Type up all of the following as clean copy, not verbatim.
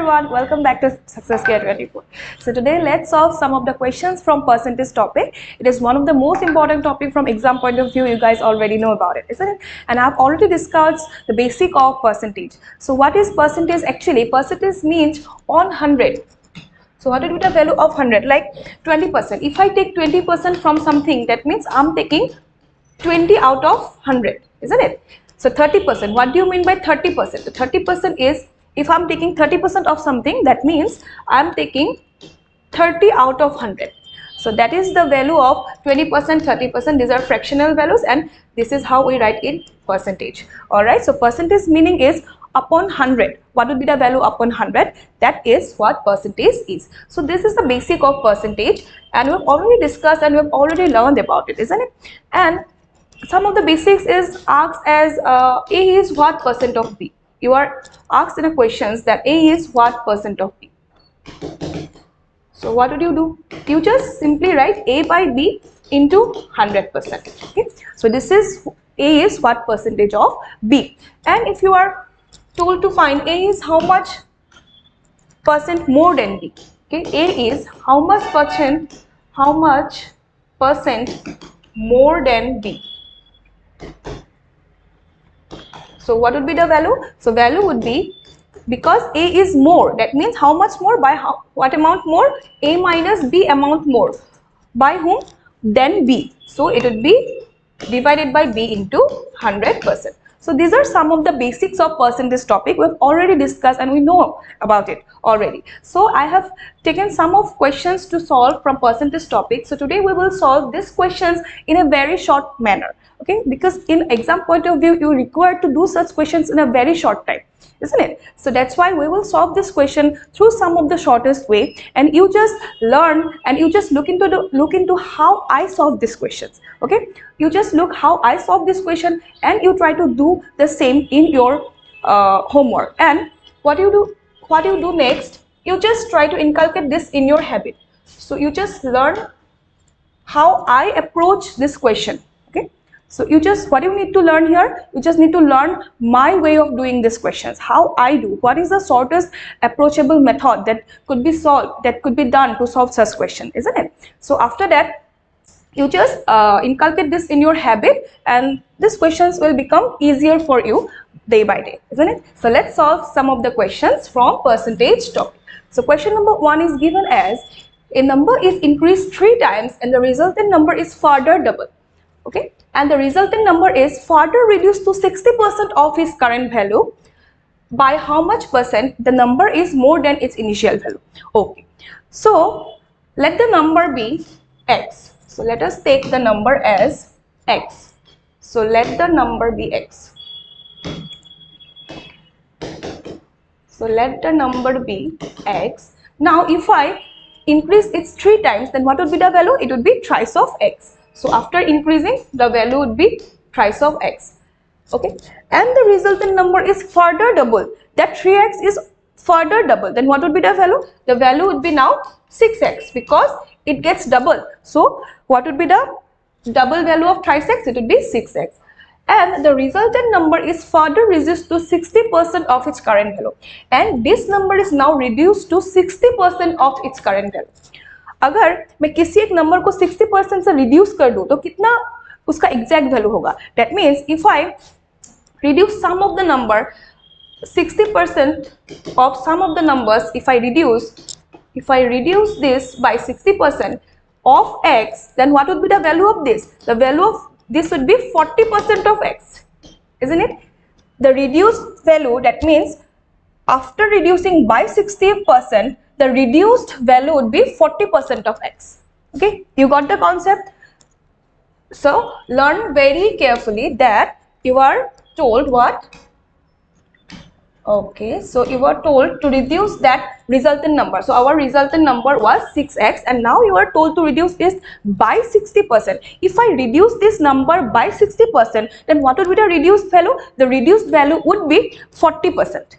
everyone, welcome back to Success Care 24. So today let's solve some of the questions from percentage topic. It is one of the most important topic from exam point of view. You guys already know about it, isn't it? And I've already discussed the basic of percentage. So what is percentage actually? Percentage means on 100. So what would be the value of 100? Like 20%. If I take 20% from something, that means I'm taking 20 out of 100, isn't it? So 30%. What do you mean by 30%? The 30% is, if I'm taking 30% of something, that means I'm taking 30 out of 100. So that is the value of 20%, 30%. These are fractional values, and this is how we write in percentage. Alright, so percentage meaning is upon 100. What would be the value upon 100? That is what percentage is. So this is the basic of percentage, and we have already discussed and we have already learned about it, isn't it? And some of the basics is asked as A is what percent of B. You are asked in a questions that A is what percent of B. So what would you do? You just simply write A by B into 100%. Okay. So this is A is what percentage of B. And if you are told to find A is how much percent more than B. Okay. A is how much percent more than B. So what would be the value? So value would be, because A is more, that means how much more, by what amount more? A minus B amount more. By whom? Then B. So it would be divided by B into 100%. So these are some of the basics of percentage topic. We've already discussed and we know about it already. So I have taken some of questions to solve from percentage topic. So today we will solve these questions in a very short manner. Okay, because in exam point of view, you require to do such questions in a very short time, isn't it? So that's why we will solve this question through some of the shortest way, and you just learn and you just look into how I solve these questions. Okay, you just look how I solve this question and you try to do the same in your homework. And what you do next, you just try to inculcate this in your habit. So you just learn how I approach this question. Okay, so what you need to learn here, you just need to learn my way of doing these questions, how I do, what is the shortest approachable method that could be solved, that could be done to solve such question, isn't it? So after that, you just inculcate this in your habit, and these questions will become easier for you day by day, isn't it? So let's solve some of the questions from percentage topic. So question number 1 is given as, a number is increased 3 times and the resultant number is further double. Okay, and the resulting number is further reduced to 60% of its current value. By how much percent the number is more than its initial value? Okay, so let the number be x. So let us take the number as x. So let the number be x. So let the number be x. Now if I increase it 3 times, then what would be the value? It would be thrice of x. So after increasing, the value would be thrice of x. Okay, and the resultant number is further double. That 3x is further double. Then what would be the value? The value would be now 6x, because it gets double. So what would be the double value of thrice x? It would be 6x. And the resultant number is further reduced to 60% of its current value. And this number is now reduced to 60% of its current value. अगर मैं किसी एक number को 60% से reduce कर दूं तो कितना उसका एग्जैक्ट वैल्यू होगा? That means if I reduce sum of the number 60% of sum of the numbers, if I reduce this by 60% of x, then what would be the value of this? The value of this would be 40% of x, isn't it? The reduced value, that means after reducing by 60%, the reduced value would be 40% of x. Okay, you got the concept? So learn very carefully that you are told what? Okay, so you are told to reduce that resultant number. So our resultant number was 6x, and now you are told to reduce this by 60%. If I reduce this number by 60%, then what would be the reduced value? The reduced value would be 40%.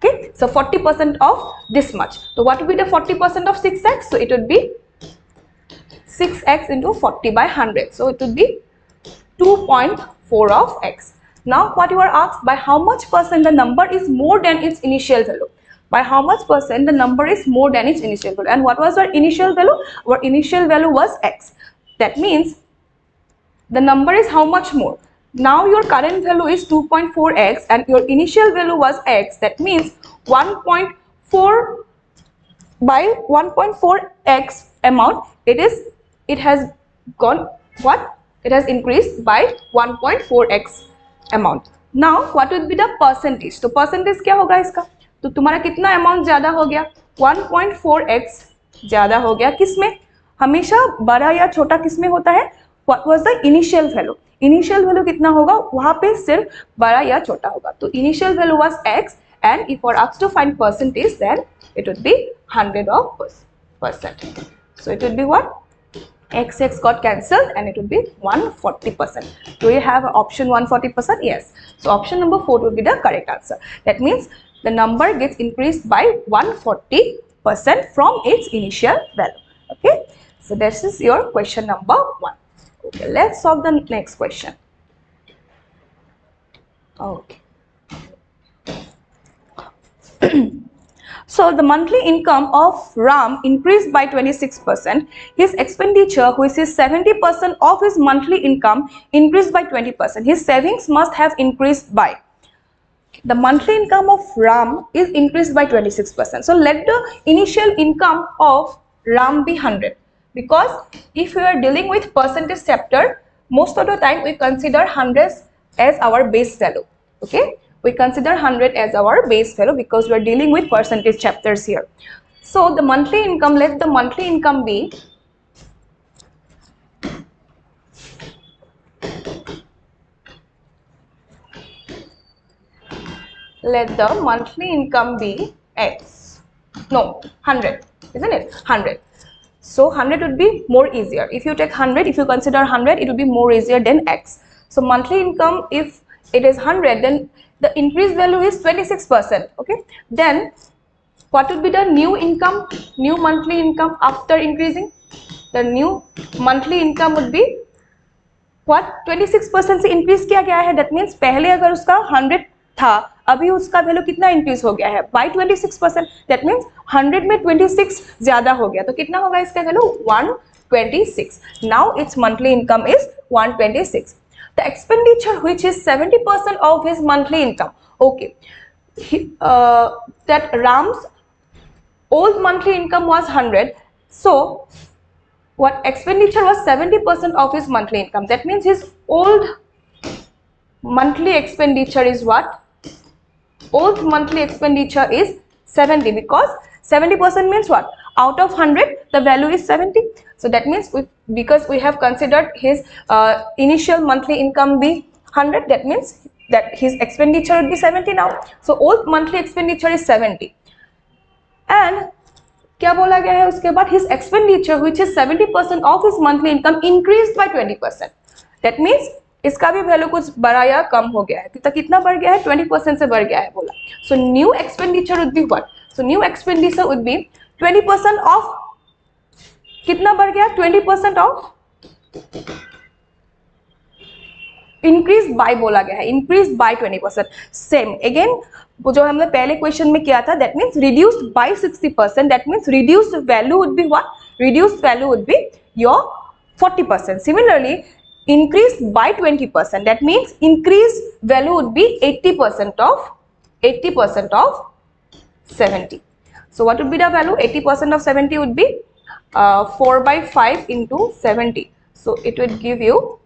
Okay, so 40% of this much. So what would be the 40% of 6x? So it would be 6x into 40 by 100. So it would be 2.4 of x. Now what you are asked, by how much percent the number is more than its initial value? by how much percent the number is more than its initial value. And what was our initial value? Our initial value was x. That means the number is how much more. Now your current value is 2.4x and your initial value was x. That means 1.4 by 1.4x amount, it has gone what? It has increased by 1.4x amount. Now what would be the percentage? तो percentage क्या होगा इसका? तो तुम्हारा कितना amount ज़्यादा हो गया? 1.4x ज़्यादा हो गया किसमें? हमेशा बड़ा या छोटा किसमें होता है? What was the initial value? Initial value कितना होगा? वहाँ पे सिर्फ बड़ा या छोटा होगा. तो initial value was x and if we're asked to find percentage, then it would be 100%. So it would be what? X got cancelled and it would be 140%. Do you have option 140%? Yes. So option number 4 would be the correct answer. That means the number gets increased by 140% from its initial value. Okay. So this is your question number 1. Okay. Let's solve the next question. Okay. So the monthly income of Ram increased by 26%. His expenditure, which is 70% of his monthly income, increased by 20%. His savings must have increased by. The monthly income of Ram is increased by 26%. So let the initial income of Ram be 100. Because if we are dealing with percentage chapter, most of the time we consider 100 as our base value. Okay. We consider 100 as our base value because we are dealing with percentage chapters here. So the monthly income, let the monthly income be x. No, 100, isn't it? 100. So 100 would be more easier. If you take 100, if you consider 100, it would be more easier than x. So monthly income, if it is 100, then the increased value is 26%. Okay. Then what would be the new income, new monthly income after increasing? The new monthly income would be what? 26% से increase किया गया है. That means पहले अगर उसका 100 था, अभी उसका वैल्यू कितना इंक्रीज हो गया है? by 26%. That means 100 में 26 ज्यादा हो गया, तो कितना होगा इसका value? 126. Now its monthly income is 126. The expenditure, which is 70% of his monthly income. Okay, that Ram's old monthly income was 100. So what expenditure was 70% of his monthly income. That means his old monthly expenditure is what? Old monthly expenditure is 70, because 70% means what? Out of 100, the value is 70. So that means because we have considered his initial monthly income be 100, that means that his expenditure would be 70 now. So old monthly expenditure is 70. And क्या बोला गया है उसके बाद? His expenditure, which is 70% of his monthly income, increased by 20%. That means इसका भी value कुछ बढ़ा या कम हो गया है. तो कितना बढ़ गया है? 20% से बढ़ गया है बोला. So new expenditure would be what? So new expenditure would be 20% of कितना बढ़ गया? 20% of increase by बोला गया है. Increase by 20%. Same again वो जो हमने पहले क्वेश्चन में किया था, that means reduced by 60%. That means reduced value would be what? Reduced value would be your 40%. Similarly, increased by 20%. That means increased value would be 80% of 70. So what would be the value? 80% of 70 would be 4 by 5 into 70. So it would give you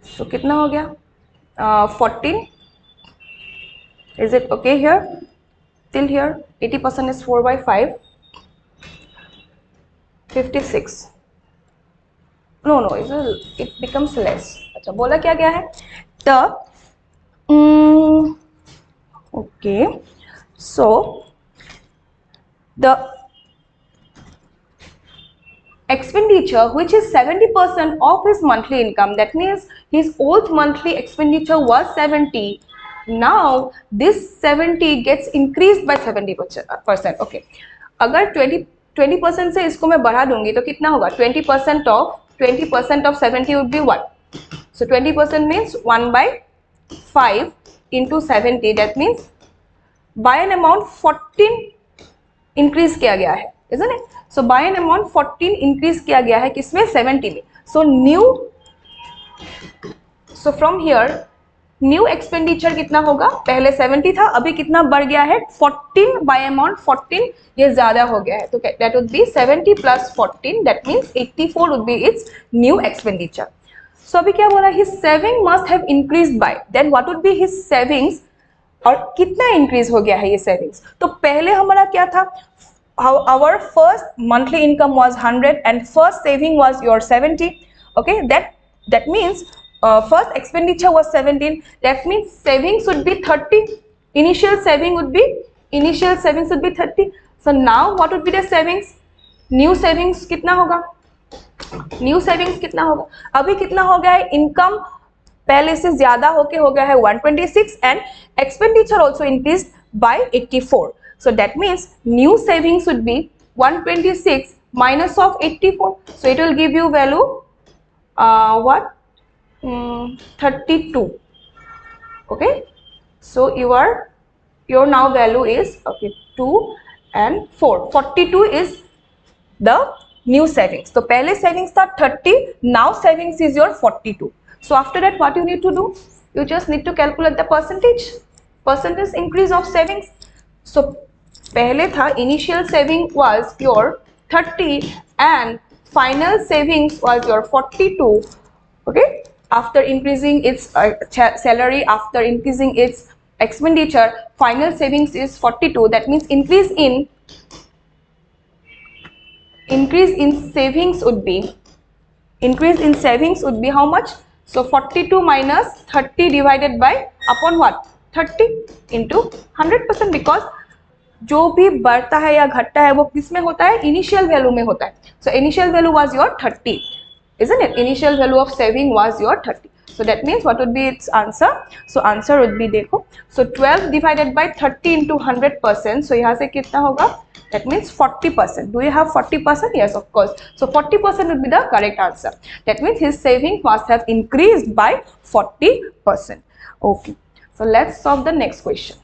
so कितना हो गया? 14. Is it okay here? Till here 80% is 4 by 5. 56. No, it becomes less. अच्छा, बोला क्या गया है? Okay. So the expenditure, which is 70% of his monthly income, that means his old monthly expenditure was 70. Now this 70 gets increased by 70%. Okay, अगर 20% से इसको मैं बढ़ा दूंगी तो कितना होगा? 20% of 70 would be what? So 20% means 1 by 5 into 70, that means by an amount 14 increase किया गया है, isn't it? So by an amount 14 increase किया गया है किसमें? 70 में. So new, so from here new expenditure कितना होगा? पहले 70 था, अभी कितना बढ़ गया है? 14 बाय अमाउंट 14, ये ज्यादा हो गया है, तो that would be 70 plus 14, that means 84 would be its new expenditure. So अभी क्या बोला? His saving must have increased by, then what would be his savings, और कितना इंक्रीज हो गया है ये सेविंग्स? तो पहले हमारा क्या था? Our first monthly income was 100 and first saving was your 70. Okay, that means first expenditure was 17. That means savings would be 30. Initial savings would be 30. So now what would be the savings? New savings कितना होगा? New savings कितना होगा? अभी कितना हो गया है? Income पहले से ज्यादा होके हो गया है 126 and expenditure also increased by 84. So that means new savings would be 126 minus of 84. So it will give you value what? 32. Okay. So your now value is okay 2 and 4. 42 is the new savings. So पहले savings था 30. Now savings is your 42. So after that what you need to do? You just need to calculate the percentage increase of savings. So पहले था initial saving was your 30 and final savings was your 42. Okay, after increasing its salary, after increasing its expenditure, final savings is 42. That means increase in savings would be how much? So 42 minus 30 divided by upon what? 30 into 100%, because जो भी बढ़ता है या घटता है वो किस में होता है? इनिशियल वैल्यू में होता है. So initial value was your 30, isn't it? Initial value of saving was your 30. So that means what would be its answer? So answer would be, देखो, so 12 divided by 30 into 100%. So यहाँ से कितना होगा? That means 40%. Do you have 40%? Yes, of course. So 40% would be the correct answer. That means his saving must have increased by 40%. Okay. So let's solve the next question.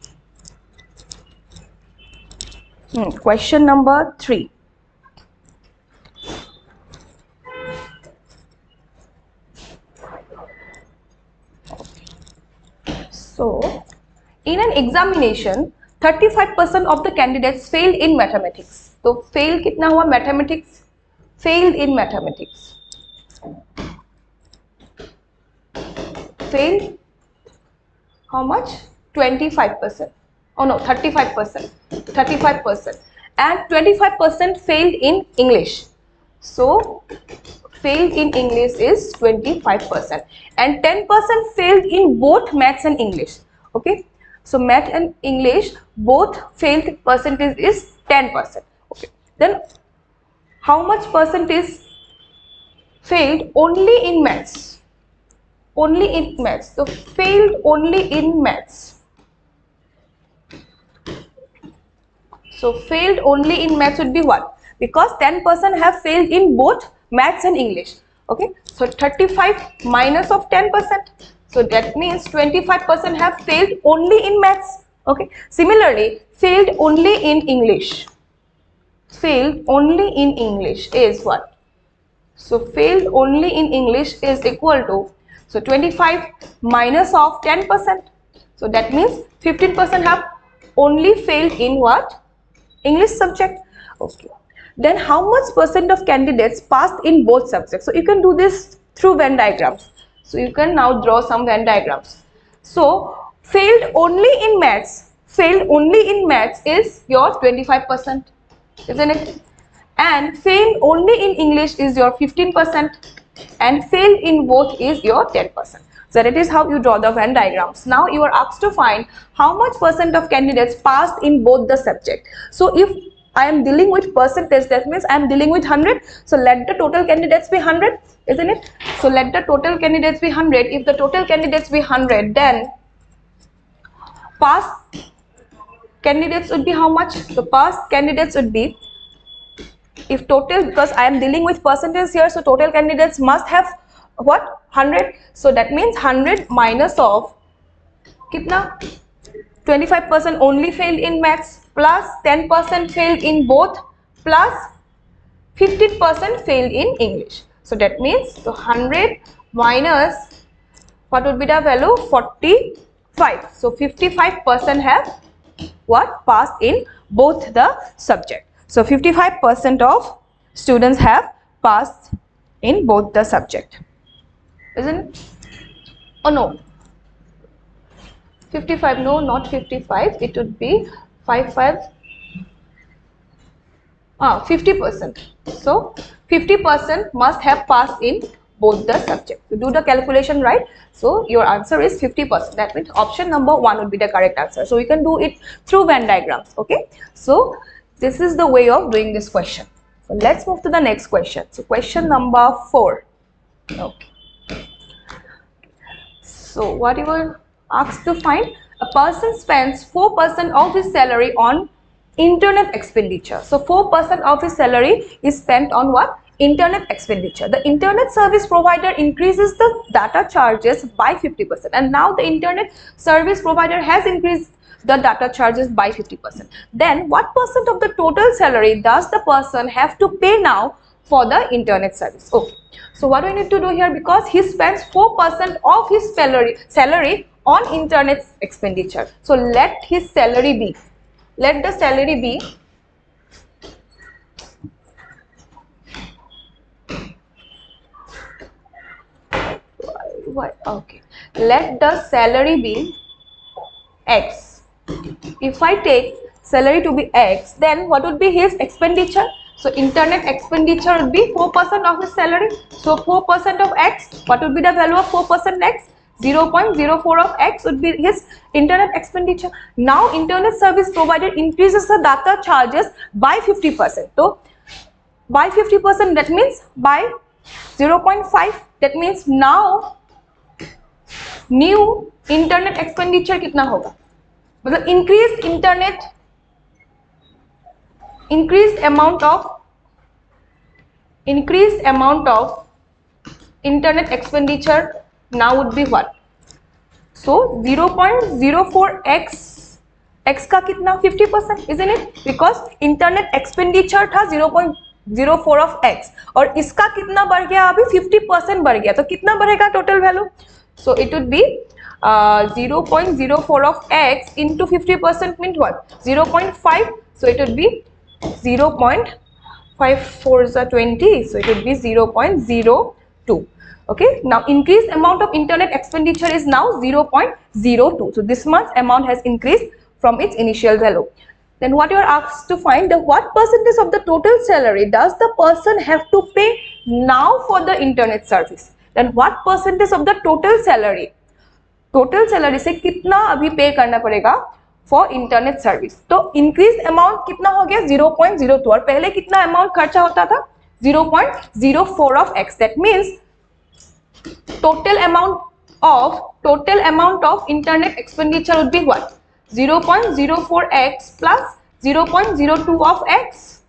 Question number 3. So, in an examination, 35% of the candidates failed in mathematics. तो fail कितना हुआ? Mathematics. Failed in mathematics. Failed how much? 25%. Oh no, 35%. 35%. And 25% failed in English. So, failed in English is 25%. And 10% failed in both maths and English. Okay. So, math and English, both failed percentage is 10%. Okay. Then, how much percent is failed only in maths? Only in maths. So, failed only in maths. So, failed only in maths would be what? Because 10% have failed in both maths and English. Okay. So, 35 minus of 10%. So, that means 25% have failed only in maths. Okay. Similarly, failed only in English. Failed only in English is what? So, failed only in English is equal to, so 25 minus of 10%. So, that means 15% have only failed in what? English subject. Okay. Then how much percent of candidates passed in both subjects? So, you can do this through Venn diagrams. So, you can now draw some Venn diagrams. So, failed only in maths is your 25%, isn't it? And failed only in English is your 15%, and failed in both is your 10%. So that is how you draw the Venn diagrams. Now you are asked to find how much percent of candidates passed in both the subject. So if I am dealing with percentage, that means I am dealing with 100. So let the total candidates be 100, isn't it? So let the total candidates be 100. If the total candidates be 100, then passed candidates would be how much? So passed candidates would be, if total, because I am dealing with percentage here, so total candidates must have what? 100. So that means 100 minus of कितना 25% only failed in maths plus 10% failed in both plus 15% failed in English. So that means so 100 minus what would be the value 45. So 55% have what passed in both the subject. So 55% of students have passed in both the subject, isn't it? Oh no, 55, no, not 55, it would be 50%. So 50% must have passed in both the subjects. So do the calculation, right? So your answer is 50%. That means option number 1 would be the correct answer. So we can do it through Venn diagrams. Okay. So this is the way of doing this question. So let's move to the next question. So question number 4. Okay. So what you were asked to find, a person spends 4% of his salary on internet expenditure. So 4% of his salary is spent on what? Internet expenditure. The internet service provider increases the data charges by 50%, and now the internet service provider has increased the data charges by 50%. Then what percent of the total salary does the person have to pay now for the internet service? Okay. So what we need to do here, because he spends 4% of his salary on internet expenditure. So let his salary be, let the salary be okay, let the salary be X. If I take salary to be X, then what would be his expenditure? So internet expenditure would be 4% of his salary. So 4% of X, what would be the value of 4% X? 0.04 of X would be his internet expenditure. Now internet service provider increases the data charges by 50%. So by 50%, that means by 0.5. That means now new internet expenditure कितना होगा? मतलब increased amount of internet expenditure now would be what? So 0.04x, x का कितना 50%, isn't it? Because internet expenditure था 0.04 of x और इसका कितना बढ़ गया अभी 50% बढ़ गया, तो कितना बढ़ेगा total value? So it would be 0.04 of x into 50% means what? 0.5. So it would be 0.5 4 is 20. So it would be 0.02. Okay. Now increased amount of internet expenditure is now 0.02. So this much amount has increased from its initial value. Then what you are asked to find, the what percentage of the total salary does the person have to pay now for the internet service? Then what percentage of the total salary से कितना अभी पे करना पड़ेगा for internet service? तो increase amount कितना हो गया 0.02 और पहले कितना अमाउंट खर्चा होता था 0.04 of x. That means total amount of internet expenditure would be what? 0.04x plus 0.02 of x,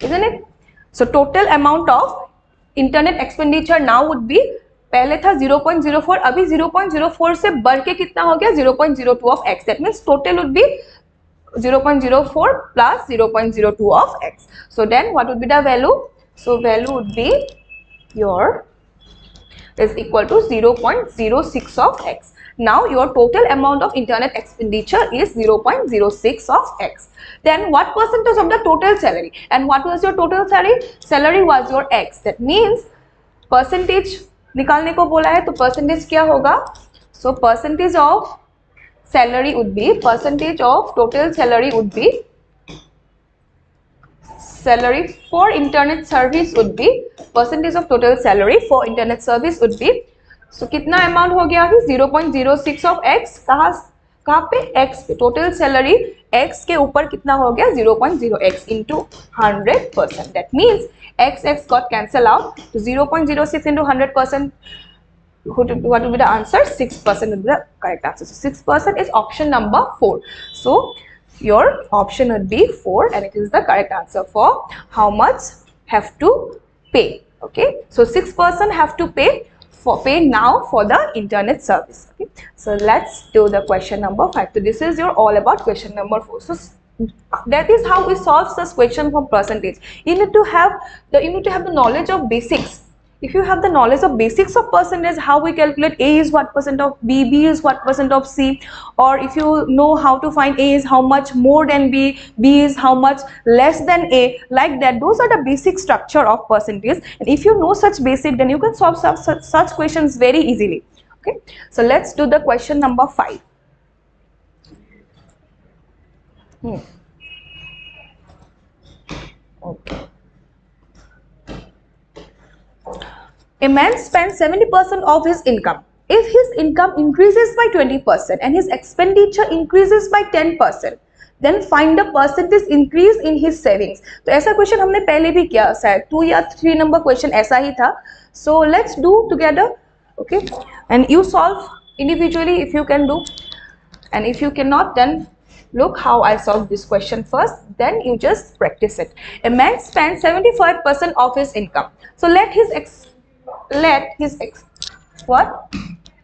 isn't it? So total amount of internet expenditure now would be, पहले था 0.04, अभी 0.04 से बढ़ के कितना हो गया 0.02 of x. That means total would be 0.04 plus 0.02 of x. So then what would be the value? So value would be your is equal to 0.06 of x. Now your total amount of internet expenditure is 0.06 of x. Then what percentage of the total salary? And what was your total salary? Salary was your x. That means percentage निकालने को बोला है, तो percentage क्या होगा? So percentage of salary would be, percentage of total salary would be, salary for internet service would be, percentage of total salary for internet service would be, so कितना amount हो गया अभी 0.06 of x, कहाँ पे x पे, total salary x के ऊपर कितना हो गया 0.0x into 100%. That means x got cancelled out, to 0.06 into 100%. What would be the answer? 6% would be the correct answer. So 6% is option number 4. So your option would be 4, and it is the correct answer for how much have to pay. Okay, so 6% have to pay pay now for the internet service. Okay, so let's do the question number 5. So this is your all about question number 4. So that is how we solve this question from percentage. You need to have the knowledge of basics. If you have the knowledge of basics of percentage, how we calculate A is what percent of B, B is what percent of C, or if you know how to find A is how much more than B, B is how much less than A, like that, those are the basic structure of percentage. And if you know such basic, then you can solve such questions very easily. Okay, so let's do the question number 5. Okay. A man spends 70% of his income. If his income increases by 20% and his expenditure increases by 10%, then find the percentage increase in his savings. तो ऐसा question हमने पहले भी किया, शायद 2 या 3 number question ऐसा ही था. So let's do together. Okay, and you solve individually if you can do, and if you cannot, then look how I solve this question first, then you just practice it. A man spends 75% of his income. So let his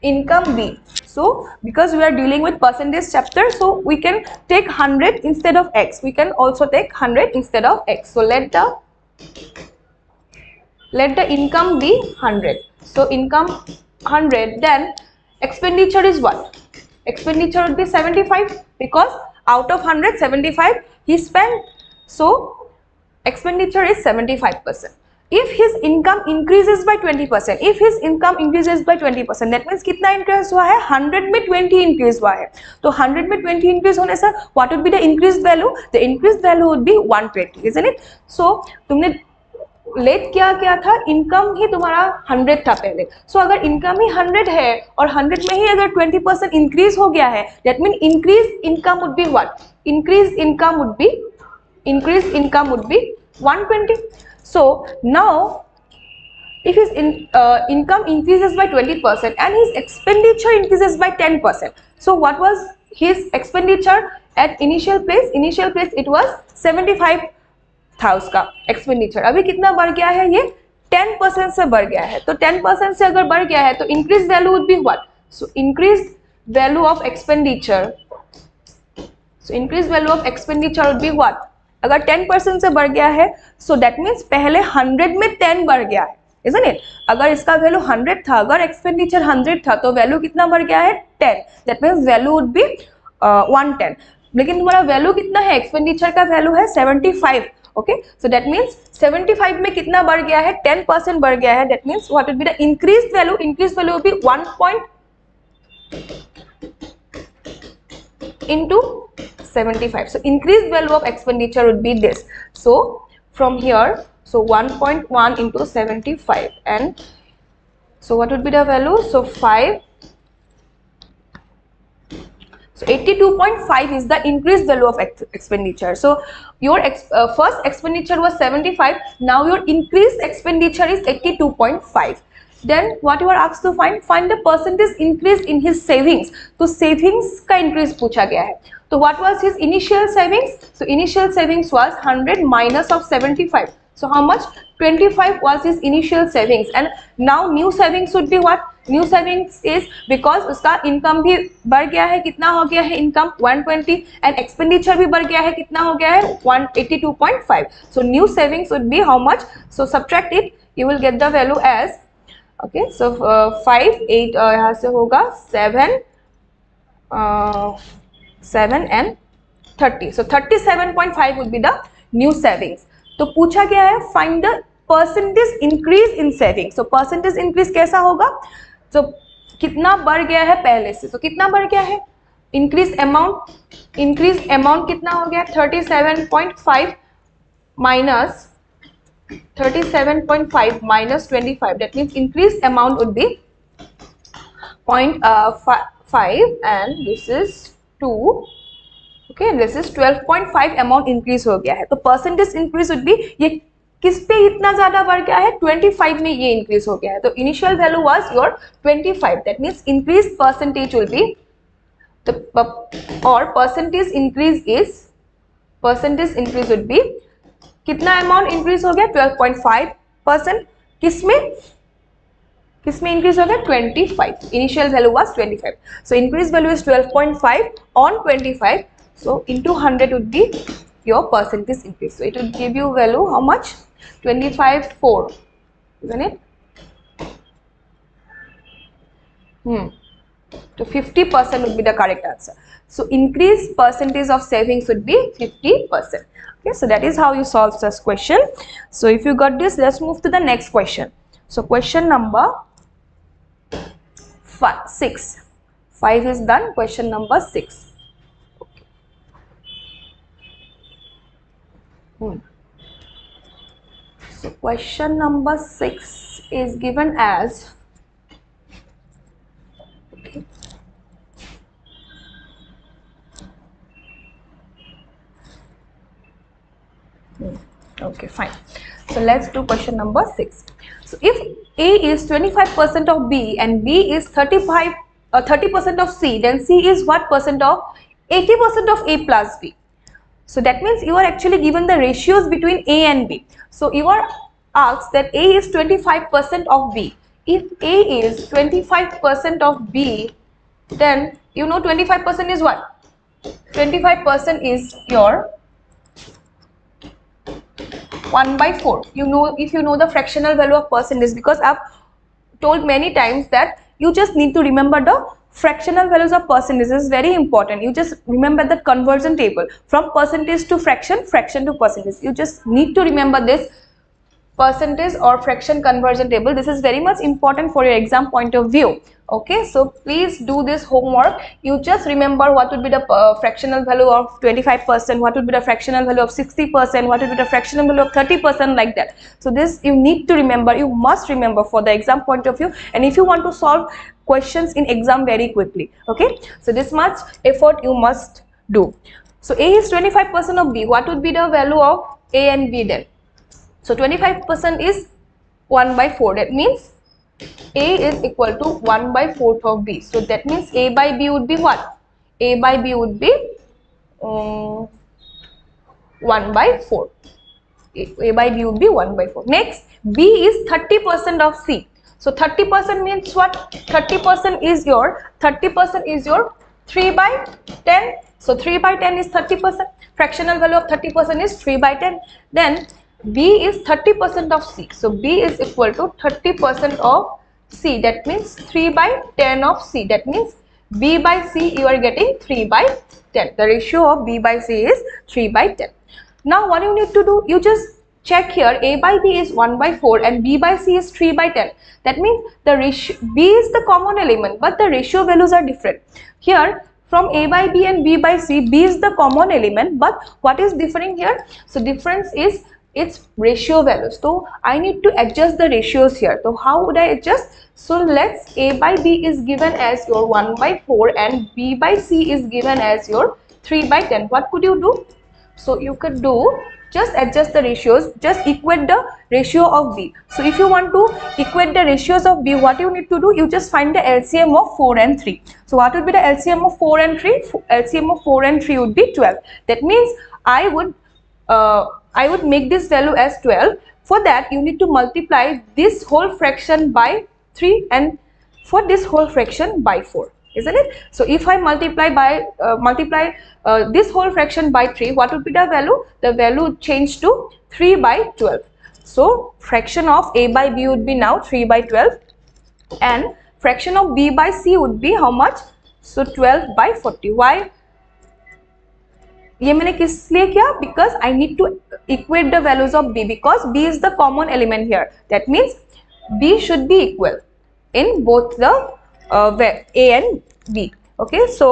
income be. So because we are dealing with percentage chapter, so we can take 100 instead of x. We can also take 100 instead of x. So let the income be 100. So income 100, then expenditure is what? Expenditure would be 75, because out of 100, 75 he spent. So expenditure is 75%. If his income increases by 20%, if his income increases by 20%, that means कितना increase हुआ है? 100 में 20 increase हुआ है. तो 100 में 20 increase होने से what would be the increased value? The increased value would be 120, isn't it? So तुमने लेट क्या था? इनकम ही तुम्हारा 100 था पहले. सो अगर इनकम ही 100 है और 100 में ही अगर 20% इंक्रीज हो गया है, that mean increase income would be what? Increase income would be 120. So now if his income increases by 20% and his expenditure increases by 10%, so what was his expenditure at initial place? Initial place it was 75 था उसका expenditure. अभी कितना बढ़ गया है? ये 10% से बढ़ गया है. तो 10% से अगर बढ़ गया है तो increase value would be what? So increase value of expenditure, so increase value of expenditure would be what? अगर 10% से बढ़ गया है, सो दैट मीन्स पहले 100 में 10 बढ़ गया है, isn't it? अगर इसका वैल्यू 100 था, अगर एक्सपेंडिचर 100 था, तो वैल्यू कितना बढ़ गया है? 10. That means value would be 110. लेकिन तुम्हारा वैल्यू कितना है? एक्सपेंडिचर का वैल्यू है 75. ओके, सो दैट मीन्स 75 में कितना बढ़ गया है? 10% बढ़ गया है. That means what would be the increased value? Increased value would be 1 into 75. So increased value of expenditure would be this. So from here, so 1.1 into 75, and so what would be the value? So 5. So 82.5 is the increased value of expenditure. So your first expenditure was 75. Now your increased expenditure is 82.5. Then what you are asked to find the percentage increase in his savings. तो savings का increase पूछा गया है. So what was his initial savings? So initial savings was 100 minus of 75. So how much? 25 was his initial savings. And now new savings would be what? New savings is because उसका income भी बढ़ गया है. कितना हो गया है income? 120. And expenditure भी बढ़ गया है. कितना हो गया है? 182.5. So new savings would be how much? So subtract it. You will get the value as, okay, so 5, 8 यहाँ से होगा 7 and 30. So 37.5 would be the new savings. तो पूछा गया है find the percentage increase in savings. So percentage increase कैसा होगा? तो कितना बढ़ गया है पहले से? तो कितना बढ़ गया है? Increase amount कितना हो गया? 37.5 minus 37.5 minus 25. That means increased amount would be 0.5 and this is 2. Okay, this is 12.5 amount increase हो गया है. तो percentage increase would be, ये किस पे इतना ज्यादा बढ़ गया है? 25 में ये increase हो गया है. तो initial value was your 25. That means increased percentage will be or percentage increase would be कितना अमाउंट इंक्रीज हो गया? 12.5%. किसमें? किसमें इंक्रीज हो गया 25, initial value was 25, so increase value is 12.5 on 25, so into 100 would be your percentage increase, so it would give you value how much 25.4, isn't it? So 50% would be the correct answer. So increase percentage of savings would be 50%. Okay, so that is how you solve this question. So if you got this, let's move to the next question. So question number 6. 5 is done. Question number 6. So question number 6 is given as, okay, fine. So let's do question number 6. So if A is 25% of B and B is 30% of C, then C is what percent of 80% of A plus B? So that means you are actually given the ratios between A and B. So you are asked that A is 25% of B. If A is 25% of B, then you know 25% is what? 25% is your 1/4. You know, if you know the fractional value of percentage, because I've told many times that you just need to remember the fractional values of percentage. This is very important. You just remember the conversion table from percentage to fraction, fraction to percentage. You just need to remember this percentage or fraction conversion table. This is very much important for your exam point of view. Okay, so please do this homework. You just remember what would be the fractional value of 25%, what would be the fractional value of 60%, what would be the fractional value of 30%, like that. So this you need to remember, you must remember for the exam point of view, and if you want to solve questions in exam very quickly. Okay, so this much effort you must do. So A is 25% of B. What would be the value of A and B then? So 25% is 1/4. That means A is equal to 1/4 of B. So that means A by B would be what? A by B would be 1/4. A by B would be 1/4. Next, B is 30% of C. So 30% means what? 30% is your 3/10. So 3/10 is 30%. Fractional value of 30% is 3/10. Then B is 30% of C. So B is equal to 30% of C. That means 3/10 of C. That means B by C you are getting 3/10. The ratio of B by C is 3/10. Now what you need to do, you just check here, A by B is 1/4 and B by C is 3/10. That means the ratio, B is the common element, but the ratio values are different. Here from A by B and B by C, B is the common element, but what is differing here? So difference is its ratio values. So I need to adjust the ratios here. So how would I adjust? So let's, A by B is given as your 1/4 and B by C is given as your 3/10. What could you do? So you could do, just adjust the ratios, just equate the ratio of B. So if you want to equate the ratios of B, what you need to do, you just find the LCM of 4 and 3. So what would be the LCM of 4 and 3? LCM of 4 and 3 would be 12. That means I would make this value as 12. For that you need to multiply this whole fraction by 3 and for this whole fraction by 4. Isn't it? So if I multiply this whole fraction by 3, what would be the value? The value would change to 3/12. So fraction of A by B would be now 3/12 and fraction of B by C would be how much? So 12/40. Why? ये मैंने किस लिए किया? Because I need to equate the values of B, because B is the common element here. That means B should be equal in both the A and B. Okay, so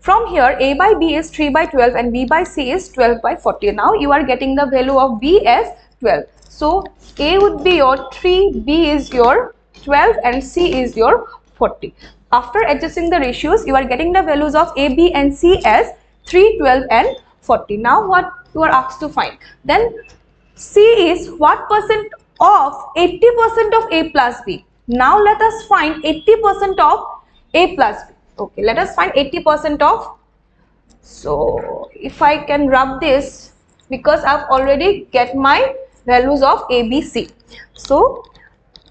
from here A by B is 3/12 and B by C is 12/40. Now you are getting the value of B as 12. So A would be your 3, B is your 12 and C is your 40. After adjusting the ratios, you are getting the values of A, B and C as 3, 12 and 40. Now what you are asked to find? Then C is what percent of 80% of A plus B? Now let us find 80% of A plus B. Okay, let us find 80% of. So if I can rub this, because I've already get my values of A, B, C. So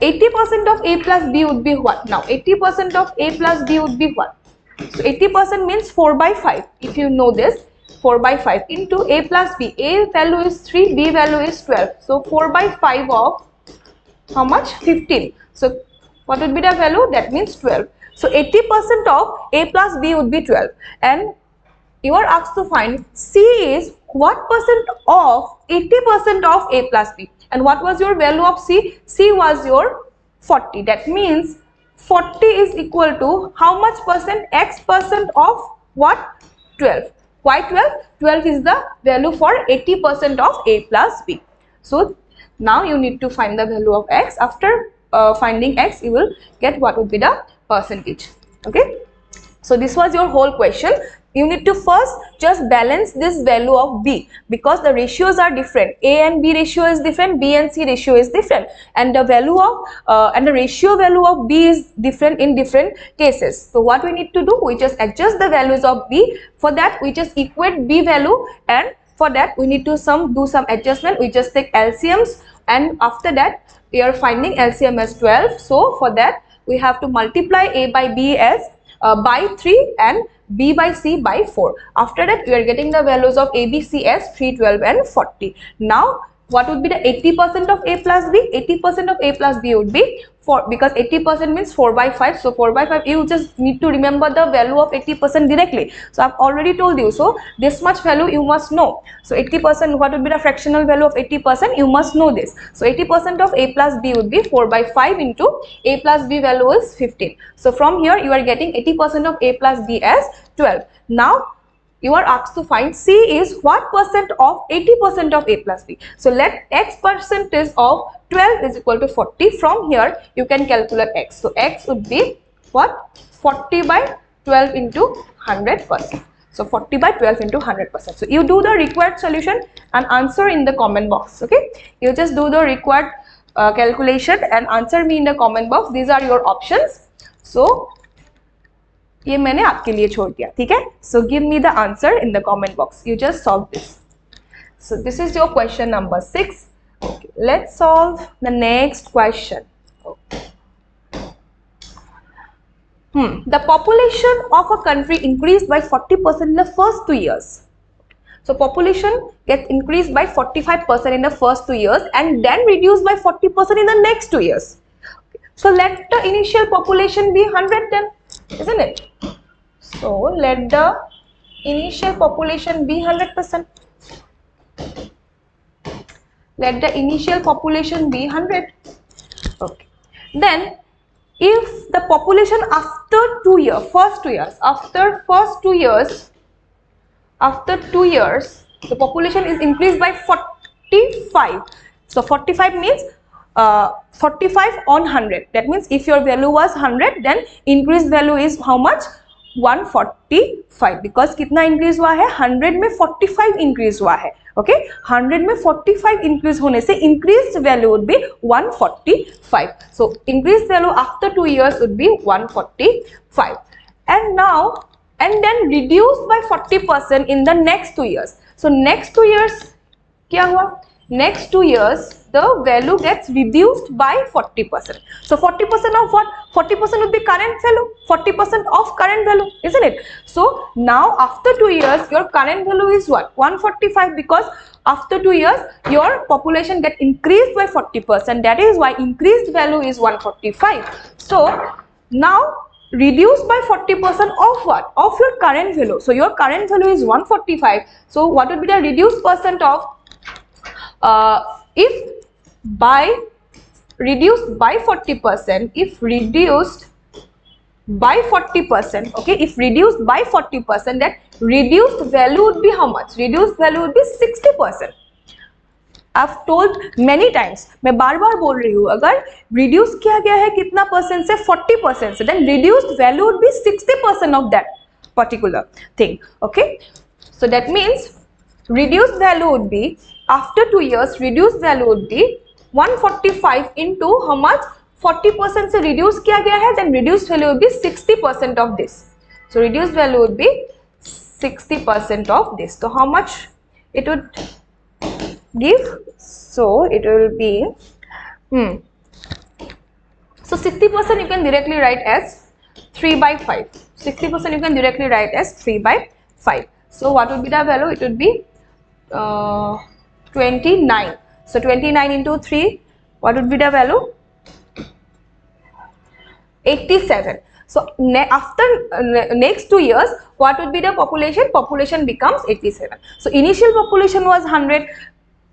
80% of a plus b would be what? Now 80% of a plus b would be what? So 80% means 4 by 5. If you know this, 4 by 5 into a plus b. A value is 3, b value is 12. So 4 by 5 of how much? 15. So what would be the value? That means 12. So 80% of a plus b would be 12. And you are asked to find C is what percent of 80% of a plus b. And what was your value of C? C was your 40. That means 40 is equal to how much percent? X percent of what? 12. Why 12? 12 is the value for 80% of a plus b. So now you need to find the value of x. After finding x, you will get what would be the percentage. Okay. So this was your whole question. You need to first just balance this value of b, because the ratios are different. A and b ratio is different, b and c ratio is different, and the value of and the ratio value of b is different in different cases. So what we need to do, we just adjust the values of b. For that we just equate b value, and for that we need to do some adjustment. We just take LCMs, and after that we are finding LCM as 12. So for that we have to multiply a by b as by 3 and b by c by 4. After that we are getting the values of a, b, c as 3, 12 and 40. Now what would be the 80% of a plus b? 80% of a plus b would be 4, because 80% means 4 by 5. So 4 by 5, you just need to remember the value of 80% directly. So I've already told you. So this much value you must know. So 80%, what would be the fractional value of 80%? You must know this. So 80% of a plus b would be 4 by 5 into a plus b value is 15. So from here you are getting 80% of a plus b as 12. Now you are asked to find C is what percent of 80% of a plus b. So let x percentage of 12 is equal to 40. From here you can calculate x. So x would be what? 40 by 12 into 100%. So 40 by 12 into 100%. So you do the required solution and answer in the comment box. Okay, you just do the required calculation and answer me in the comment box. These are your options. So ये मैंने आपके लिए छोड़ दिया, ठीक है? So give me the answer in the comment box. You just solve this. So this is your question number 6. Okay, let's solve the next question. Okay. The population of a country increased by 40% in the first 2 years. So population gets increased by 45% in the first 2 years and then reduced by 40% in the next 2 years. Okay. So let the initial population be 100 then, isn't it? So let the initial population be 100%. Let the initial population be 100. Okay. Then if the population after 2 years, after 2 years, the population is increased by 45. So 45 means 45 on 100. That means if your value was 100, then increased value is how much? 145. Because कितना increase हुआ है? 100 में 45 increase हुआ है. Okay, 100 में 45 increase होने से increased value would be 145. So increased value after 2 years would be 145. And then reduced by 40% in the next 2 years. So next 2 years क्या हुआ? Next 2 years the value gets reduced by 40%. So 40% of what? 40% would be current value. 40% of current value, isn't it? So now after 2 years your current value is what? 145, because after 2 years your population get increased by 40%. That is why increased value is 145. So now reduced by 40% of what? Of your current value. So your current value is 145. So what would be the reduced percent of if reduced by 40%, if reduced by 40%, okay, if reduced by 40%, that reduced value would be how much? Reduced value would be 60%. I've told many times, मैं बार बार बोल रही हूँ, अगर reduce किया गया है कितना percent से? 40% से, then reduced value would be 60% of that particular thing. Okay, so that means reduced value would be after 2 years, reduced value would be 145 into how much? 40% से reduce किया गया है, then reduced value would be 60% of this. So reduced value would be 60% of this. So how much it would give? So it will be So 60% you can directly write as 3 by 5. 60% you can directly write as 3 by 5. So what would be the value? It would be 29. So 29 into 3, what would be the value? 87. So after next 2 years, what would be the population? Population becomes 87. So initial population was 100,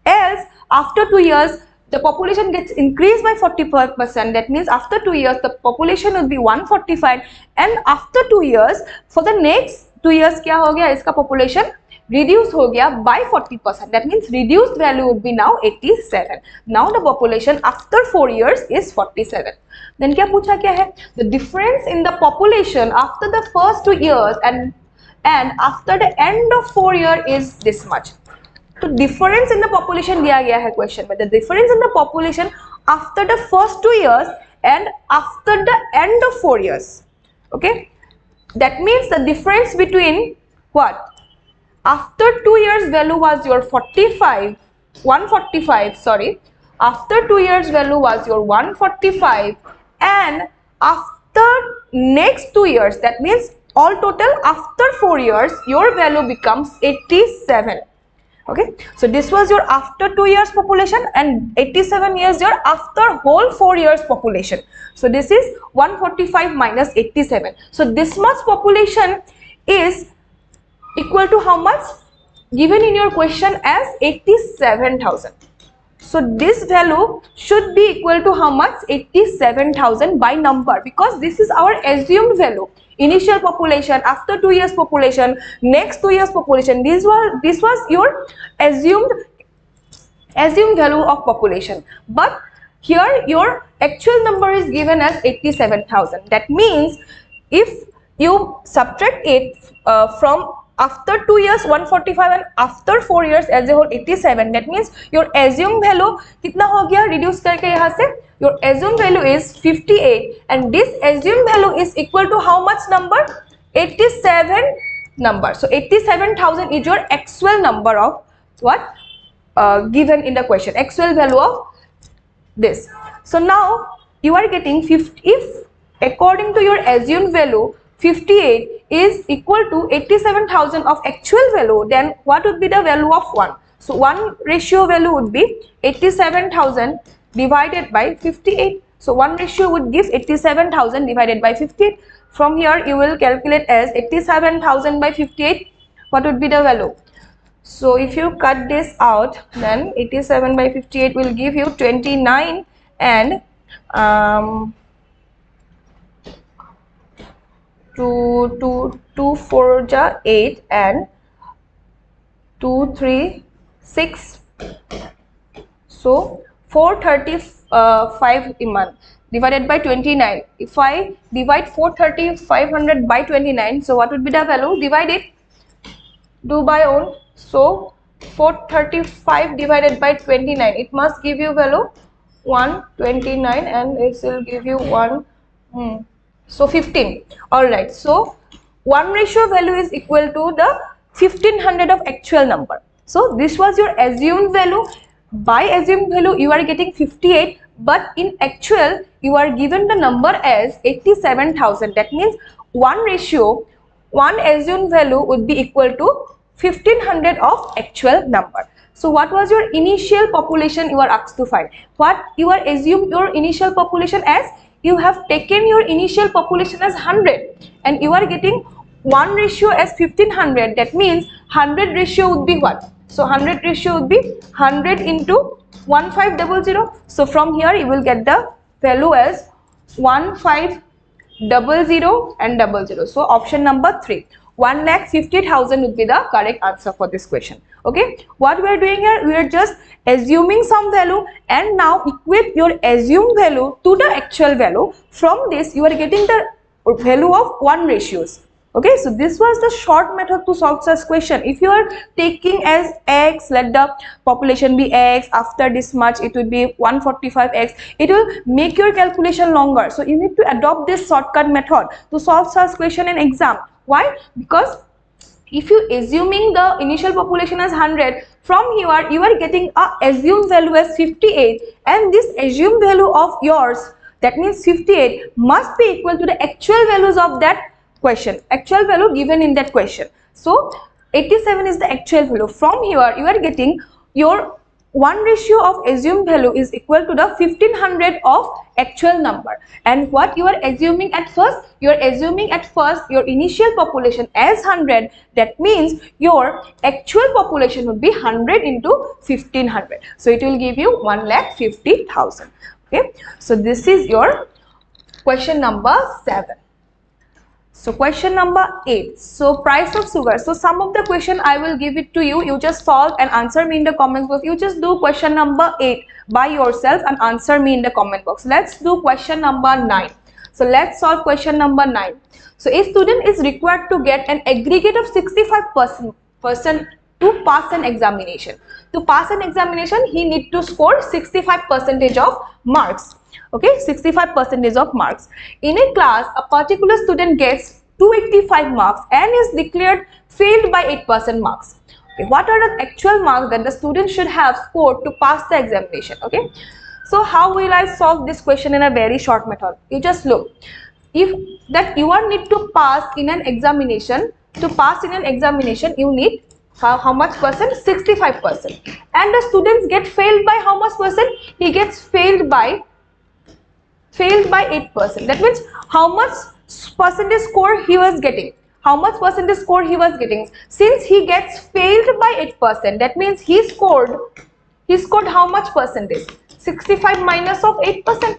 else after 2 years the population gets increased by 45%. That means after 2 years the population would be 145, and after 2 years, for the next 2 years क्या हो गया? इसका population reduce हो गया by 40%. That means reduced value would be now 87. Now the population after 4 years is 47. Then क्या पूछा क्या है? The difference in the population after the first 2 years and after the end of 4 years is this much. तो difference in the population दिया गया है question में. The difference in the population after the first 2 years and after the end of 4 years. Okay, that means the difference between what? After 2 years value was your 145, sorry. After 2 years value was your 145, and after next 2 years, that means all total after 4 years, your value becomes 87. Okay, so this was your after 2 years population, and 87 years your after whole 4 years population. So this is 145 minus 87. So this much population is equal to how much? Given in your question as 87,000. So this value should be equal to how much? 87,000 by number, because this is our assumed value. Initial population, after 2 years population, next 2 years population. This was your assumed value of population. But here your actual number is given as 87,000. That means if you subtract it from after 2 years 145 and after 4 years as a whole 87, that means your assumed value कितना हो गया? Reduce करके यहाँ से your assumed value is 58, and this assumed value is equal to how much number? 87 number. So 87,000 is your actual number of what given in the question, actual value of this. So now you are getting 50. If according to your assumed value 58 is equal to 87,000 of actual value, then what would be the value of 1? So 1 ratio value would be 87,000 divided by 58. So 1 ratio would give 87,000 divided by 58. From here you will calculate as 87,000 by 58. What would be the value? So if you cut this out, then 87 by 58 will give you 29, and 2 4 ja 8 and 2 3 6. So 435 a month divided by 29. If I divide 435 by 29, so what would be the value? Divide it, do by own. So 435 divided by 29, it must give you value 129, and it will give you so 15. All right, so 1 ratio value is equal to the 1500 of actual number. So this was your assumed value. By assumed value you are getting 58, but in actual you are given the number as 87,000. That means 1 ratio, 1 assumed value would be equal to 1500 of actual number. So what was your initial population you are asked to find? What you are assumed your initial population as? You have taken your initial population as 100, and you are getting 1 ratio as 1500. That means 100 ratio would be what? So 100 ratio would be 100 into 1500. So from here you will get the value as 1500 and 00. So option number 3. 1,50,000 would be the correct answer for this question. Okay, what we are doing here, we are just assuming some value, and now equate your assumed value to the actual value. From this you are getting the value of 1 ratios. Okay, so this was the short method to solve such question. If you are taking as x, let the population be x, after this much it will be 145x, it will make your calculation longer. So you need to adopt this shortcut method to solve such question in exam. Why? Because if you assuming the initial population as 100, from here you are getting a assumed value as 58, and this assumed value of yours That means 58 must be equal to the actual values of that question, actual value given in that question. So 87 is the actual value. From here you are getting your 1 ratio of assumed value is equal to the 1500 of actual number. And what you are assuming at first? You are assuming at first your initial population as 100. That means your actual population would be 100 into 1500. So it will give you 1,50,000. Okay. So this is your question number 7. So question number 8. So price of sugar. So some of the question I will give it to you. You just solve and answer me in the comment box. You just do question number 8 by yourself and answer me in the comment box. Let's do question number 9. So let's solve question number 9. So a student is required to get an aggregate of 65% to pass an examination. To pass an examination, he need to score 65% of marks. Okay, 65% of marks. In a class, a particular student gets 285 marks and is declared failed by 8% marks. Okay, what are the actual marks that the student should have scored to pass the examination? Okay, so how will I solve this question in a very short method? You just look. If that you are need to pass in an examination, to pass in an examination, you need how much percent? 65%. And the students get failed by how much percent? He gets failed by 8%. That means how much percentage score he was getting? How much percentage score he was getting? Since he gets failed by 8%, that means he scored how much percentage? 65 minus of 8%.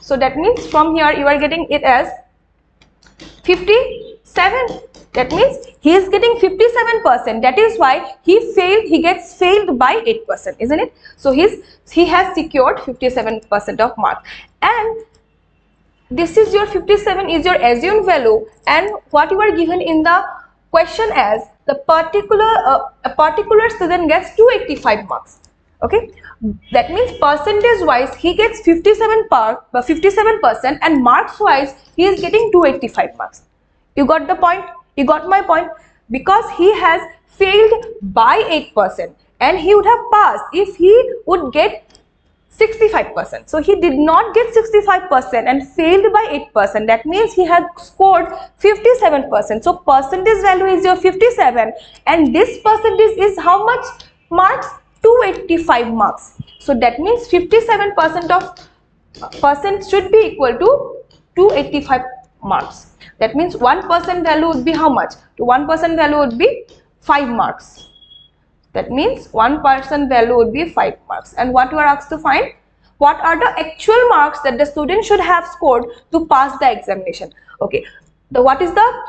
So that means from here you are getting it as 57. That means he is getting 57%. That is why he gets failed by 8%, isn't it? So he has secured 57% of marks. And this is your 57 is your assumed value, and what you are given in the question as the a particular student gets 285 marks. Okay, that means percentage wise he gets 57% and marks wise he is getting 285 marks. You got the point? You got my point? Because he has failed by 8% and he would have passed if he would get 65%. So he did not get 65% and failed by 8%. That means he had scored 57%. So percentage value is your 57 and this percentage is how much marks? 285 marks. So that means 57% of percent should be equal to 285 marks. That means 1% value would be how much? 1% value would be 5 marks. That means 1% value would be 5 marks. And what you are asked to find? What are the actual marks that the student should have scored to pass the examination? Okay. What is the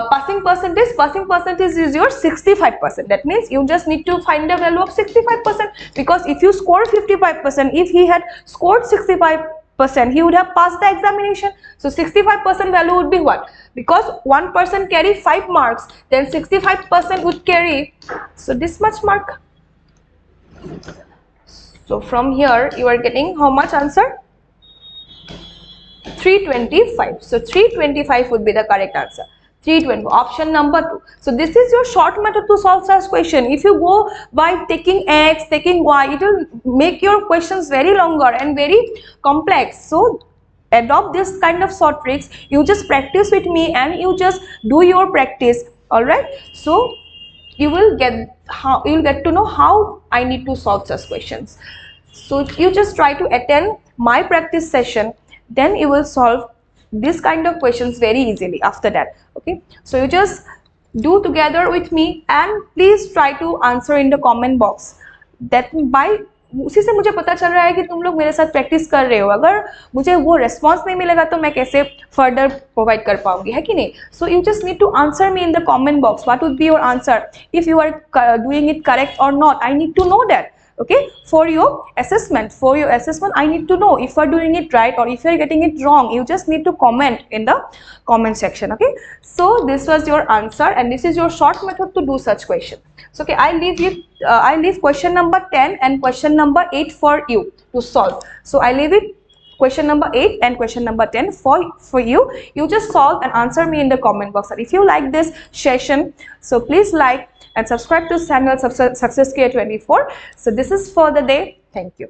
passing percentage? Passing percentage is your 65%. That means you just need to find the value of 65%, because if you score 55%, if he had scored 65%, he would have passed the examination. So 65% value would be what? Because 1% carry 5 marks, then 65% would carry, so this much mark. So from here you are getting how much answer? 325. So 325 would be the correct answer. 320, option number 2. So this is your short method to solve such question. If you go by taking X, taking Y, it will make your questions very longer and very complex. So adopt this kind of short tricks. You just practice with me and you just do your practice. All right. So you will get to know how I need to solve such questions. So you just try to attend my practice session, then you will solve this kind of questions very easily after that. Okay, so you just do together with me and please try to answer in the comment box. That by उसी से मुझे पता चल रहा है कि तुम लोग मेरे साथ प्रैक्टिस कर रहे हो. अगर मुझे वो रिस्पॉन्स नहीं मिलेगा तो मैं कैसे फर्दर प्रोवाइड कर पाऊंगी, है कि नहीं? So you just need to answer me in the comment box. What would be your answer? If you are doing it correct or not, I need to know that. Okay, for your assessment I need to know if you are doing it right or if you are getting it wrong. You just need to comment in the comment section. Okay, so this was your answer and this is your short method to do such question. So okay, I leave question number 10 and question number 8 for you to solve. So I leave it question number 8 and question number 10 for you. You just solve and answer me in the comment box. And if you like this session, so please like and subscribe to channel Success Care 24. So this is for the day. Thank you.